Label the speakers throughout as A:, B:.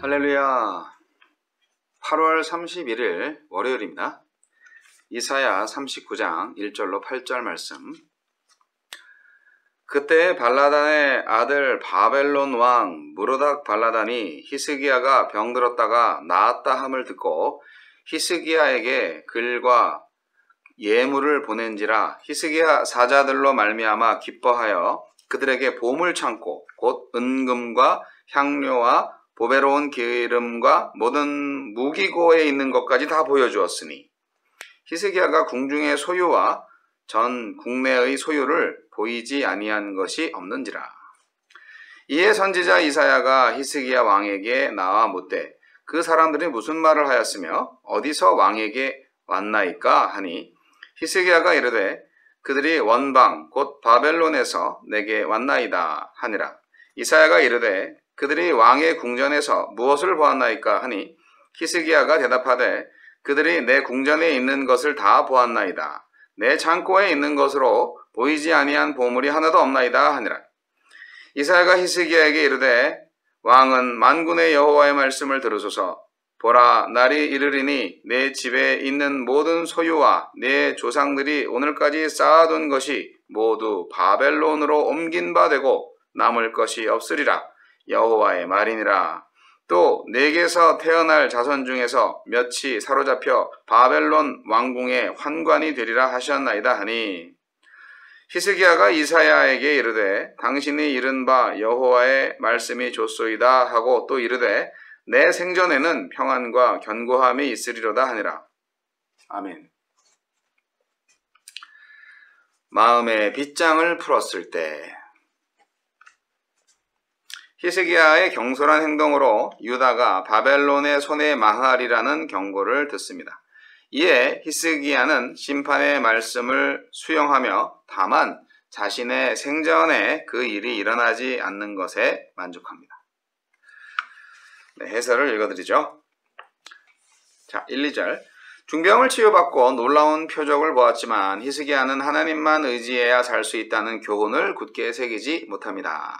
A: 할렐루야. 8월 31일 월요일입니다. 이사야 39장 1절로 8절 말씀. 그때 발라단의 아들 바벨론 왕 무로닥 발라단이 히스기야가 병들었다가 나았다 함을 듣고 히스기야에게 글과 예물을 보낸지라. 히스기야 사자들로 말미암아 기뻐하여 그들에게 보물 창고 곧 은금과 향료와 보배로운 기름과 모든 무기고에 있는 것까지 다 보여주었으니 히스기야가 궁중의 소유와 전 국내의 소유를 보이지 아니한 것이 없는지라. 이에 선지자 이사야가 히스기야 왕에게 나와 묻되 그 사람들이 무슨 말을 하였으며 어디서 왕에게 왔나이까 하니 히스기야가 이르되 그들이 원방 곧 바벨론에서 내게 왔나이다 하니라. 이사야가 이르되 그들이 왕의 궁전에서 무엇을 보았나이까 하니 히스기야가 대답하되 그들이 내 궁전에 있는 것을 다 보았나이다. 내 창고에 있는 것으로 보이지 아니한 보물이 하나도 없나이다 하니라. 이사야가 히스기야에게 이르되 왕은 만군의 여호와의 말씀을 들으소서. 보라, 날이 이르리니 내 집에 있는 모든 소유와 내 조상들이 오늘까지 쌓아둔 것이 모두 바벨론으로 옮긴 바 되고 남을 것이 없으리라. 여호와의 말이니라. 또 내게서 태어날 자손 중에서 몇이 사로잡혀 바벨론 왕궁의 환관이 되리라 하셨나이다 하니 히스기야가 이사야에게 이르되 당신이 이른 바 여호와의 말씀이 좋소이다 하고 또 이르되 내 생전에는 평안과 견고함이 있으리로다 하니라. 아멘. 마음의 빗장을 풀었을 때. 히스기야의 경솔한 행동으로 유다가 바벨론의 손에 망하리라는 경고를 듣습니다. 이에 히스기야는 심판의 말씀을 수용하며 다만 자신의 생전에 그 일이 일어나지 않는 것에 만족합니다. 네, 해설을 읽어드리죠. 자, 1, 2절. 중병을 치유받고 놀라운 표적을 보았지만 히스기야는 하나님만 의지해야 살 수 있다는 교훈을 굳게 새기지 못합니다.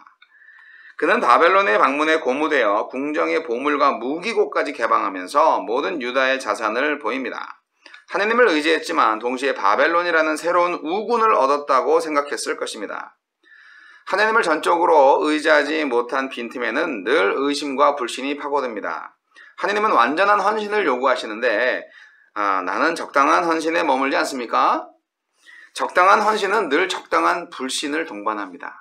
A: 그는 바벨론에 방문해 고무되어 궁정의 보물과 무기고까지 개방하면서 모든 유다의 자산을 보입니다. 하나님을 의지했지만 동시에 바벨론이라는 새로운 우군을 얻었다고 생각했을 것입니다. 하나님을 전적으로 의지하지 못한 빈틈에는 늘 의심과 불신이 파고듭니다. 하나님은 완전한 헌신을 요구하시는데 나는 적당한 헌신에 머물지 않습니까? 적당한 헌신은 늘 적당한 불신을 동반합니다.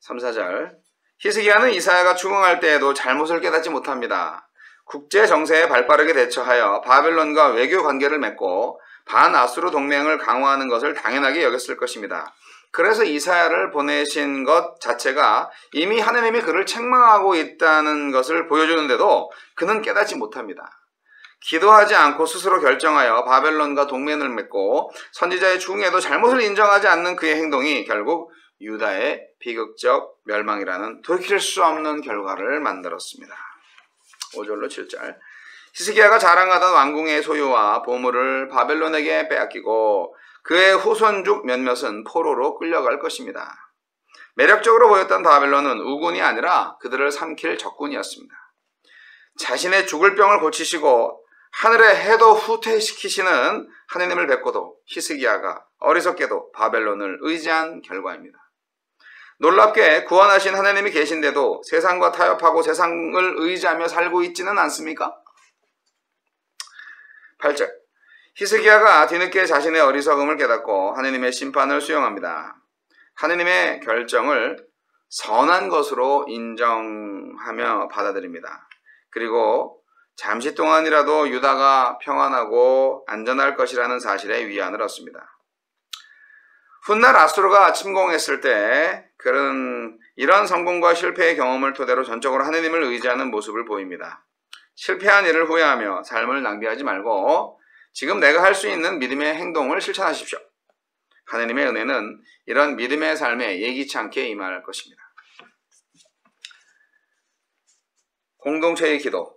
A: 3, 4절 히스기야는 이사야가 추궁할 때에도 잘못을 깨닫지 못합니다. 국제 정세에 발빠르게 대처하여 바벨론과 외교 관계를 맺고 반아수르 동맹을 강화하는 것을 당연하게 여겼을 것입니다. 그래서 이사야를 보내신 것 자체가 이미 하나님이 그를 책망하고 있다는 것을 보여주는데도 그는 깨닫지 못합니다. 기도하지 않고 스스로 결정하여 바벨론과 동맹을 맺고 선지자의 중에도 잘못을 인정하지 않는 그의 행동이 결국 유다의 비극적 멸망이라는 돌이킬 수 없는 결과를 만들었습니다. 5절로 7절 히스기야가 자랑하던 왕궁의 소유와 보물을 바벨론에게 빼앗기고 그의 후손족 몇몇은 포로로 끌려갈 것입니다. 매력적으로 보였던 바벨론은 우군이 아니라 그들을 삼킬 적군이었습니다. 자신의 죽을 병을 고치시고 하늘의 해도 후퇴시키시는 하느님을 뵙고도 히스기야가 어리석게도 바벨론을 의지한 결과입니다. 놀랍게 구원하신 하나님이 계신데도 세상과 타협하고 세상을 의지하며 살고 있지는 않습니까? 8절 히스기야가 뒤늦게 자신의 어리석음을 깨닫고 하느님의 심판을 수용합니다. 하느님의 결정을 선한 것으로 인정하며 받아들입니다. 그리고 잠시 동안이라도 유다가 평안하고 안전할 것이라는 사실에 위안을 얻습니다. 훗날 아수르가 침공했을 때 그는 이런 성공과 실패의 경험을 토대로 전적으로 하느님을 의지하는 모습을 보입니다. 실패한 일을 후회하며 삶을 낭비하지 말고 지금 내가 할 수 있는 믿음의 행동을 실천하십시오. 하느님의 은혜는 이런 믿음의 삶에 예기치 않게 임할 것입니다. 공동체의 기도.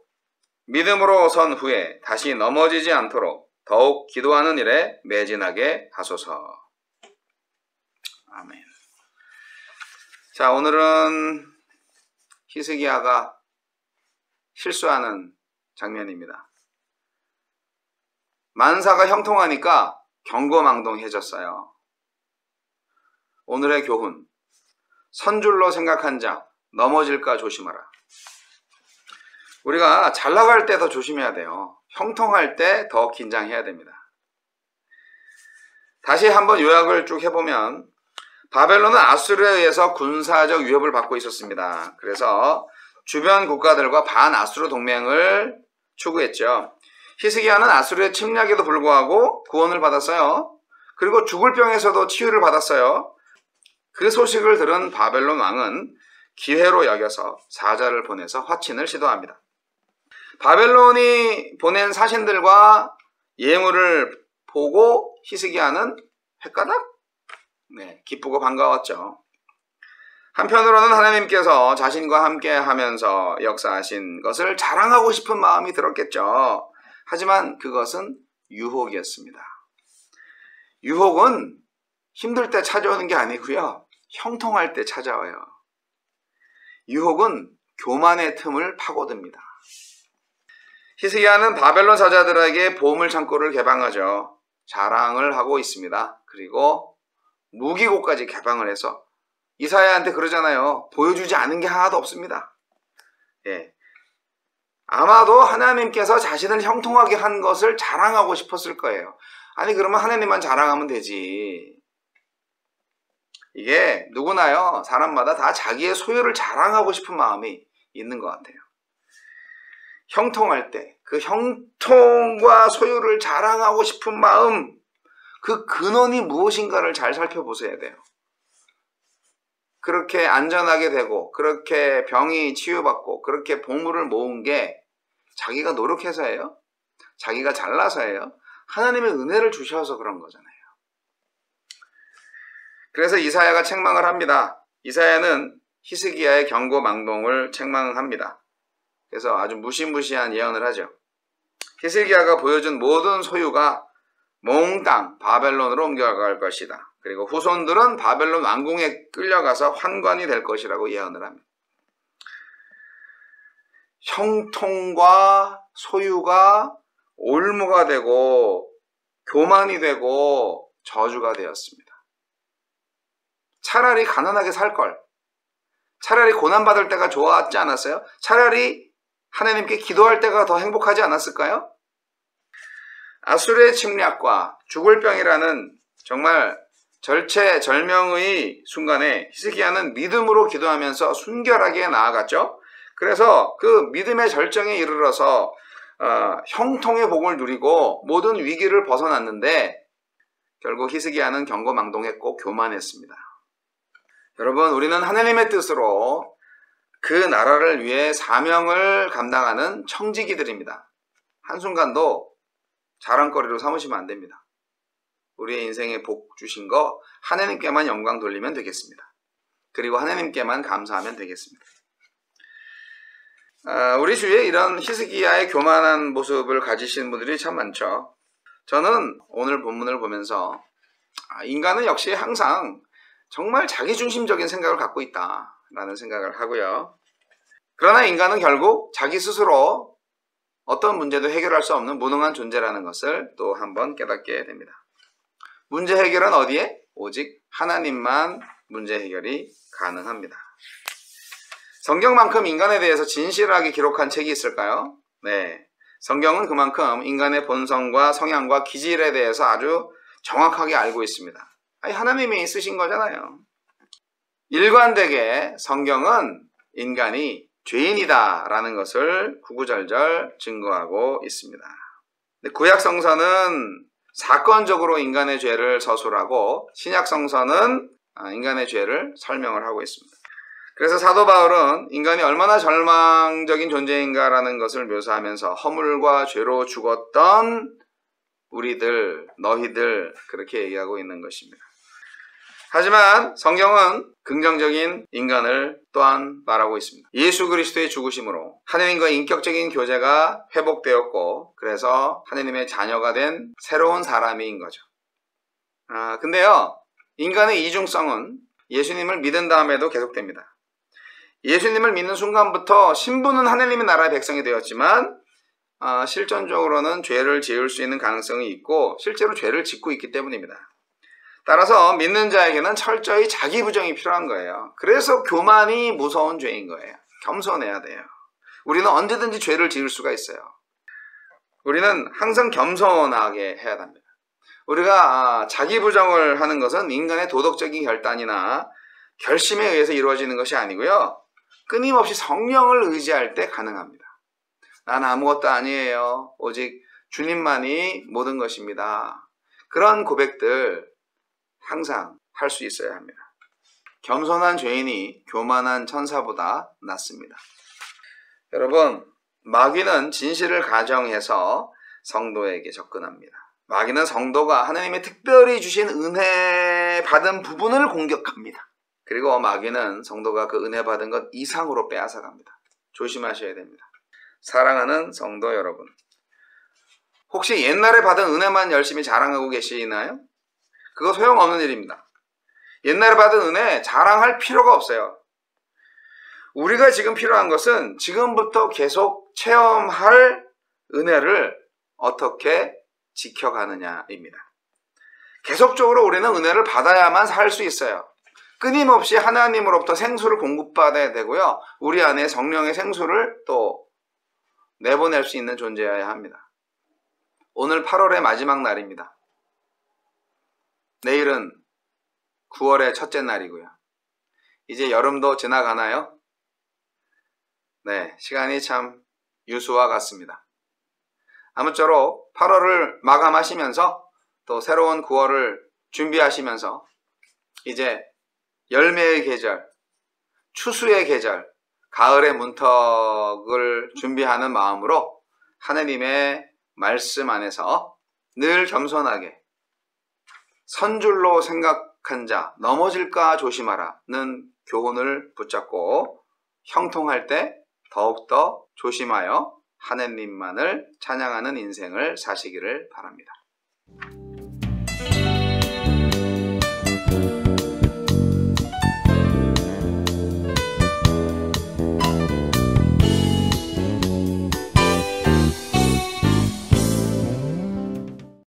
A: 믿음으로 선 후에 다시 넘어지지 않도록 더욱 기도하는 일에 매진하게 하소서. 아멘. 자, 오늘은 히스기야가 실수하는 장면입니다. 만사가 형통하니까 경거망동해졌어요. 오늘의 교훈. 선줄로 생각한 자 넘어질까 조심하라. 우리가 잘 나갈 때 더 조심해야 돼요. 형통할 때 더 긴장해야 됩니다. 다시 한번 요약을 쭉 해보면 바벨론은 아수르에 의해서 군사적 위협을 받고 있었습니다. 그래서 주변 국가들과 반아수르 동맹을 추구했죠. 히스기야는 아수르의 침략에도 불구하고 구원을 받았어요. 그리고 죽을 병에서도 치유를 받았어요. 그 소식을 들은 바벨론 왕은 기회로 여겨서 사자를 보내서 화친을 시도합니다. 바벨론이 보낸 사신들과 예물을 보고 히스기야는 헷가닥? 기쁘고 반가웠죠. 한편으로는 하나님께서 자신과 함께 하면서 역사하신 것을 자랑하고 싶은 마음이 들었겠죠. 하지만 그것은 유혹이었습니다. 유혹은 힘들 때 찾아오는 게 아니고요. 형통할 때 찾아와요. 유혹은 교만의 틈을 파고듭니다. 히스기야는 바벨론 사자들에게 보물 창고를 개방하죠. 자랑을 하고 있습니다. 그리고 무기고까지 개방을 해서 이사야한테 그러잖아요. 보여주지 않은 게 하나도 없습니다. 아마도 하나님께서 자신을 형통하게 한 것을 자랑하고 싶었을 거예요. 아니 그러면 하나님만 자랑하면 되지. 이게 누구나요. 사람마다 다 자기의 소유를 자랑하고 싶은 마음이 있는 것 같아요. 형통할 때 그 형통과 소유를 자랑하고 싶은 마음, 그 근원이 무엇인가를 잘 살펴보셔야 돼요. 그렇게 안전하게 되고 그렇게 병이 치유받고 그렇게 보물을 모은 게 자기가 노력해서예요? 자기가 잘나서예요? 하나님의 은혜를 주셔서 그런 거잖아요. 그래서 이사야가 책망을 합니다. 이사야는 히스기야의 경고망동을 책망합니다. 그래서 아주 무시무시한 예언을 하죠. 히스기야가 보여준 모든 소유가 몽땅 바벨론으로 옮겨갈 것이다. 그리고 후손들은 바벨론 왕궁에 끌려가서 환관이 될 것이라고 예언을 합니다. 형통과 소유가 올무가 되고 교만이 되고 저주가 되었습니다. 차라리 가난하게 살 걸, 차라리 고난받을 때가 좋았지 않았어요? 차라리 하나님께 기도할 때가 더 행복하지 않았을까요? 아수르의 침략과 죽을 병이라는 정말 절체절명의 순간에 히스기야는 믿음으로 기도하면서 순결하게 나아갔죠. 그래서 그 믿음의 절정에 이르러서 형통의 복을 누리고 모든 위기를 벗어났는데 결국 히스기야는 경거망동했고 교만했습니다. 여러분, 우리는 하나님의 뜻으로 그 나라를 위해 사명을 감당하는 청지기들입니다. 한순간도 자랑거리로 삼으시면 안 됩니다. 우리의 인생에 복 주신 거 하나님께만 영광 돌리면 되겠습니다. 그리고 하나님께만 감사하면 되겠습니다. 우리 주위에 이런 히스기야의 교만한 모습을 가지신 분들이 참 많죠. 저는 오늘 본문을 보면서 인간은 역시 항상 정말 자기중심적인 생각을 갖고 있다라는 생각을 하고요. 그러나 인간은 결국 자기 스스로 어떤 문제도 해결할 수 없는 무능한 존재라는 것을 또 한번 깨닫게 됩니다. 문제 해결은 어디에? 오직 하나님만 문제 해결이 가능합니다. 성경만큼 인간에 대해서 진실하게 기록한 책이 있을까요? 네. 성경은 그만큼 인간의 본성과 성향과 기질에 대해서 아주 정확하게 알고 있습니다. 하나님이 쓰신 거잖아요. 일관되게 성경은 인간이 죄인이다라는 것을 구구절절 증거하고 있습니다. 구약 성서는 사건적으로 인간의 죄를 서술하고 신약 성서는 인간의 죄를 설명을 하고 있습니다. 그래서 사도 바울은 인간이 얼마나 절망적인 존재인가라는 것을 묘사하면서 허물과 죄로 죽었던 우리들, 너희들 그렇게 얘기하고 있는 것입니다. 하지만 성경은 긍정적인 인간을 또한 말하고 있습니다. 예수 그리스도의 죽으심으로 하나님과 인격적인 교제가 회복되었고 그래서 하나님의 자녀가 된 새로운 사람인 거죠. 근데요, 인간의 이중성은 예수님을 믿은 다음에도 계속됩니다. 예수님을 믿는 순간부터 신분은 하나님의 나라의 백성이 되었지만 실존적으로는 죄를 지을 수 있는 가능성이 있고 실제로 죄를 짓고 있기 때문입니다. 따라서 믿는 자에게는 철저히 자기 부정이 필요한 거예요. 그래서 교만이 무서운 죄인 거예요. 겸손해야 돼요. 우리는 언제든지 죄를 지을 수가 있어요. 우리는 항상 겸손하게 해야 합니다. 우리가 자기 부정을 하는 것은 인간의 도덕적인 결단이나 결심에 의해서 이루어지는 것이 아니고요. 끊임없이 성령을 의지할 때 가능합니다. 난 아무것도 아니에요. 오직 주님만이 모든 것입니다. 그런 고백들 항상 할 수 있어야 합니다. 겸손한 죄인이 교만한 천사보다 낫습니다. 여러분, 마귀는 진실을 가정해서 성도에게 접근합니다. 마귀는 성도가 하나님의 특별히 주신 은혜 받은 부분을 공격합니다. 그리고 마귀는 성도가 그 은혜 받은 것 이상으로 빼앗아갑니다. 조심하셔야 됩니다. 사랑하는 성도 여러분, 혹시 옛날에 받은 은혜만 열심히 자랑하고 계시나요? 그거 소용없는 일입니다. 옛날에 받은 은혜 자랑할 필요가 없어요. 우리가 지금 필요한 것은 지금부터 계속 체험할 은혜를 어떻게 지켜가느냐입니다. 계속적으로 우리는 은혜를 받아야만 살 수 있어요. 끊임없이 하나님으로부터 생수를 공급받아야 되고요. 우리 안에 성령의 생수를 또 내보낼 수 있는 존재여야 합니다. 오늘 8월의 마지막 날입니다. 내일은 9월의 첫째 날이고요. 이제 여름도 지나가나요? 네, 시간이 참 유수와 같습니다. 아무쪼록 8월을 마감하시면서 또 새로운 9월을 준비하시면서 이제 열매의 계절, 추수의 계절, 가을의 문턱을 준비하는 마음으로 하나님의 말씀 안에서 늘 겸손하게 선줄로 생각한 자 넘어질까 조심하라는 교훈을 붙잡고 형통할 때 더욱더 조심하여 하느님만을 찬양하는 인생을 사시기를 바랍니다.